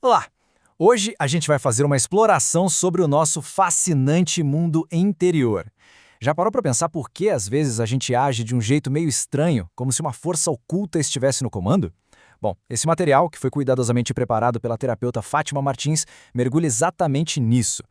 Olá! Hoje a gente vai fazer uma exploração sobre o nosso fascinante mundo interior. Já parou para pensar por que às vezes a gente age de um jeito meio estranho, como se uma força oculta estivesse no comando? Bom, esse material, que foi cuidadosamente preparado pela terapeuta Fátima Martins, mergulha exatamente nisso.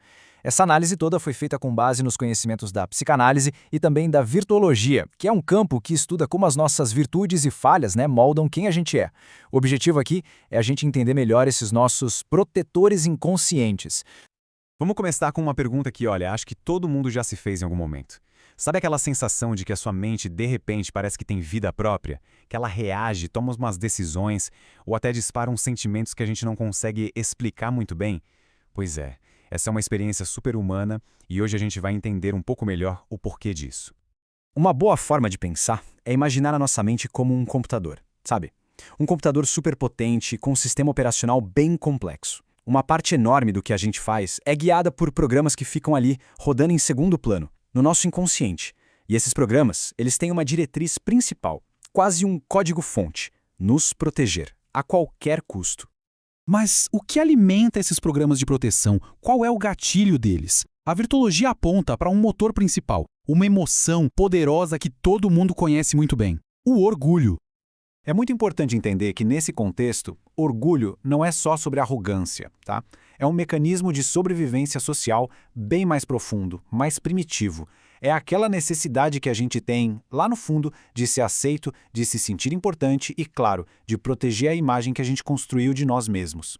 Essa análise toda foi feita com base nos conhecimentos da psicanálise e também da virtuologia, que é um campo que estuda como as nossas virtudes e falhas, moldam quem a gente é. O objetivo aqui é a gente entender melhor esses nossos protetores inconscientes. Vamos começar com uma pergunta que, olha, acho que todo mundo já se fez em algum momento. Sabe aquela sensação de que a sua mente, de repente, parece que tem vida própria? Que ela reage, toma umas decisões ou até dispara uns sentimentos que a gente não consegue explicar muito bem? Pois é, essa é uma experiência super humana e hoje a gente vai entender um pouco melhor o porquê disso. Uma boa forma de pensar é imaginar a nossa mente como um computador, sabe? Um computador superpotente com um sistema operacional bem complexo. Uma parte enorme do que a gente faz é guiada por programas que ficam ali rodando em segundo plano, no nosso inconsciente. E esses programas, eles têm uma diretriz principal, quase um código-fonte: nos proteger, a qualquer custo. Mas o que alimenta esses programas de proteção? Qual é o gatilho deles? A virtuologia aponta para um motor principal, uma emoção poderosa que todo mundo conhece muito bem: o orgulho. É muito importante entender que, nesse contexto, orgulho não é só sobre arrogância, tá? É um mecanismo de sobrevivência social bem mais profundo, mais primitivo. É aquela necessidade que a gente tem, lá no fundo, de ser aceito, de se sentir importante e, claro, de proteger a imagem que a gente construiu de nós mesmos.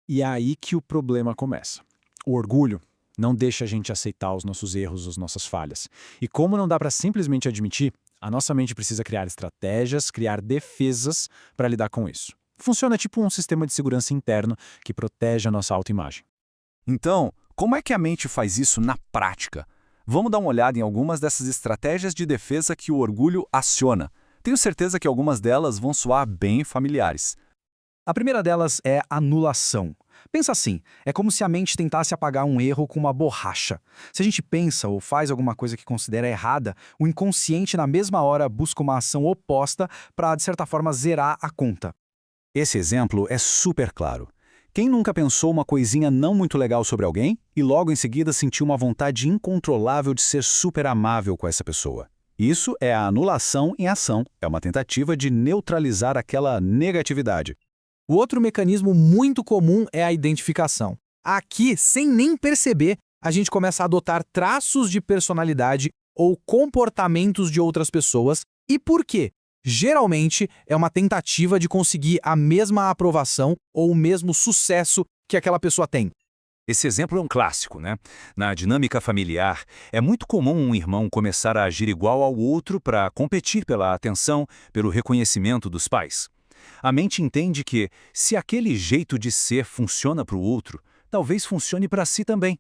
E é aí que o problema começa. O orgulho não deixa a gente aceitar os nossos erros, as nossas falhas. E como não dá para simplesmente admitir, a nossa mente precisa criar estratégias, criar defesas para lidar com isso. Funciona tipo um sistema de segurança interno que protege a nossa autoimagem. Então, como é que a mente faz isso na prática? Vamos dar uma olhada em algumas dessas estratégias de defesa que o orgulho aciona. Tenho certeza que algumas delas vão soar bem familiares. A primeira delas é anulação. Pensa assim, é como se a mente tentasse apagar um erro com uma borracha. Se a gente pensa ou faz alguma coisa que considera errada, o inconsciente na mesma hora busca uma ação oposta para, de certa forma, zerar a conta. Esse exemplo é super claro. Quem nunca pensou uma coisinha não muito legal sobre alguém e logo em seguida sentiu uma vontade incontrolável de ser super amável com essa pessoa? Isso é a anulação em ação, é uma tentativa de neutralizar aquela negatividade. O outro mecanismo muito comum é a identificação. Aqui, sem nem perceber, a gente começa a adotar traços de personalidade ou comportamentos de outras pessoas. E por quê? Geralmente é uma tentativa de conseguir a mesma aprovação ou o mesmo sucesso que aquela pessoa tem. Esse exemplo é um clássico, né? Na dinâmica familiar, é muito comum um irmão começar a agir igual ao outro para competir pela atenção, pelo reconhecimento dos pais. A mente entende que, se aquele jeito de ser funciona para o outro, talvez funcione para si também.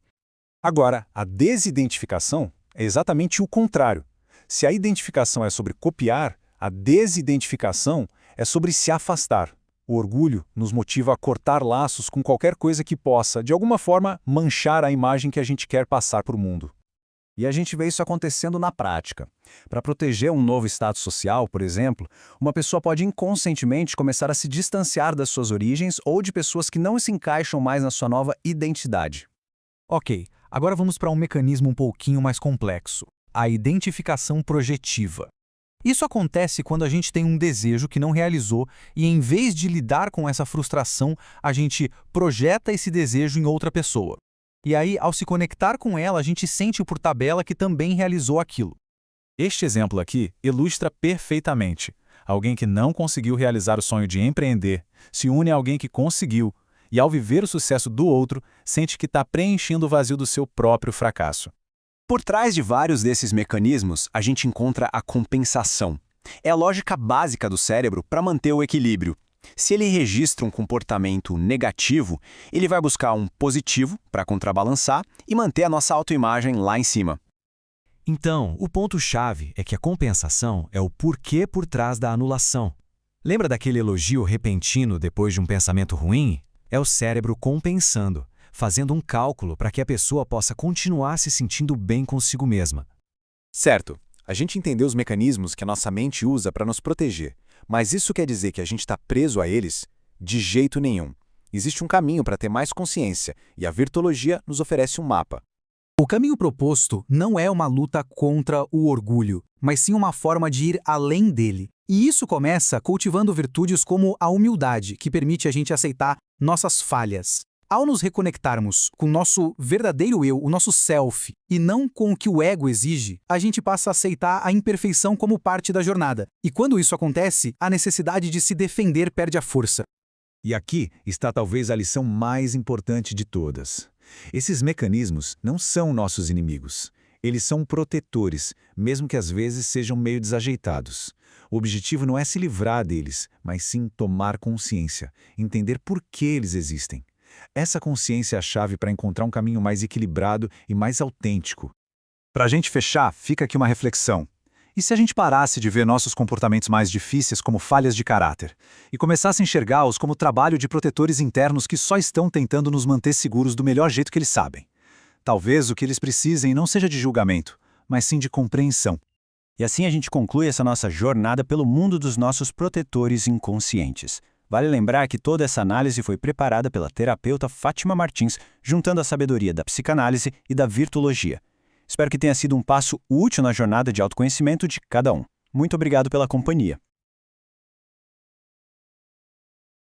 Agora, a desidentificação é exatamente o contrário. Se a identificação é sobre copiar, a desidentificação é sobre se afastar. O orgulho nos motiva a cortar laços com qualquer coisa que possa, de alguma forma, manchar a imagem que a gente quer passar para o mundo. E a gente vê isso acontecendo na prática. Para proteger um novo status social, por exemplo, uma pessoa pode inconscientemente começar a se distanciar das suas origens ou de pessoas que não se encaixam mais na sua nova identidade. Ok, agora vamos para um mecanismo um pouquinho mais complexo: a identificação projetiva. Isso acontece quando a gente tem um desejo que não realizou e, em vez de lidar com essa frustração, a gente projeta esse desejo em outra pessoa. E aí, ao se conectar com ela, a gente sente por tabela que também realizou aquilo. Este exemplo aqui ilustra perfeitamente. Alguém que não conseguiu realizar o sonho de empreender se une a alguém que conseguiu e, ao viver o sucesso do outro, sente que está preenchendo o vazio do seu próprio fracasso. Por trás de vários desses mecanismos, a gente encontra a compensação. É a lógica básica do cérebro para manter o equilíbrio. Se ele registra um comportamento negativo, ele vai buscar um positivo para contrabalançar e manter a nossa autoimagem lá em cima. Então, o ponto-chave é que a compensação é o porquê por trás da anulação. Lembra daquele elogio repentino depois de um pensamento ruim? É o cérebro compensando, fazendo um cálculo para que a pessoa possa continuar se sentindo bem consigo mesma. Certo, a gente entendeu os mecanismos que a nossa mente usa para nos proteger, mas isso quer dizer que a gente está preso a eles? De jeito nenhum. Existe um caminho para ter mais consciência, e a virtologia nos oferece um mapa. O caminho proposto não é uma luta contra o orgulho, mas sim uma forma de ir além dele. E isso começa cultivando virtudes como a humildade, que permite a gente aceitar nossas falhas. Ao nos reconectarmos com o nosso verdadeiro eu, o nosso self, e não com o que o ego exige, a gente passa a aceitar a imperfeição como parte da jornada. E quando isso acontece, a necessidade de se defender perde a força. E aqui está talvez a lição mais importante de todas. Esses mecanismos não são nossos inimigos. Eles são protetores, mesmo que às vezes sejam meio desajeitados. O objetivo não é se livrar deles, mas sim tomar consciência, entender por que eles existem. Essa consciência é a chave para encontrar um caminho mais equilibrado e mais autêntico. Para a gente fechar, fica aqui uma reflexão. E se a gente parasse de ver nossos comportamentos mais difíceis como falhas de caráter e começasse a enxergá-los como trabalho de protetores internos que só estão tentando nos manter seguros do melhor jeito que eles sabem? Talvez o que eles precisem não seja de julgamento, mas sim de compreensão. E assim a gente conclui essa nossa jornada pelo mundo dos nossos protetores inconscientes. Vale lembrar que toda essa análise foi preparada pela terapeuta Fátima Martins, juntando a sabedoria da psicanálise e da virtologia. Espero que tenha sido um passo útil na jornada de autoconhecimento de cada um. Muito obrigado pela companhia.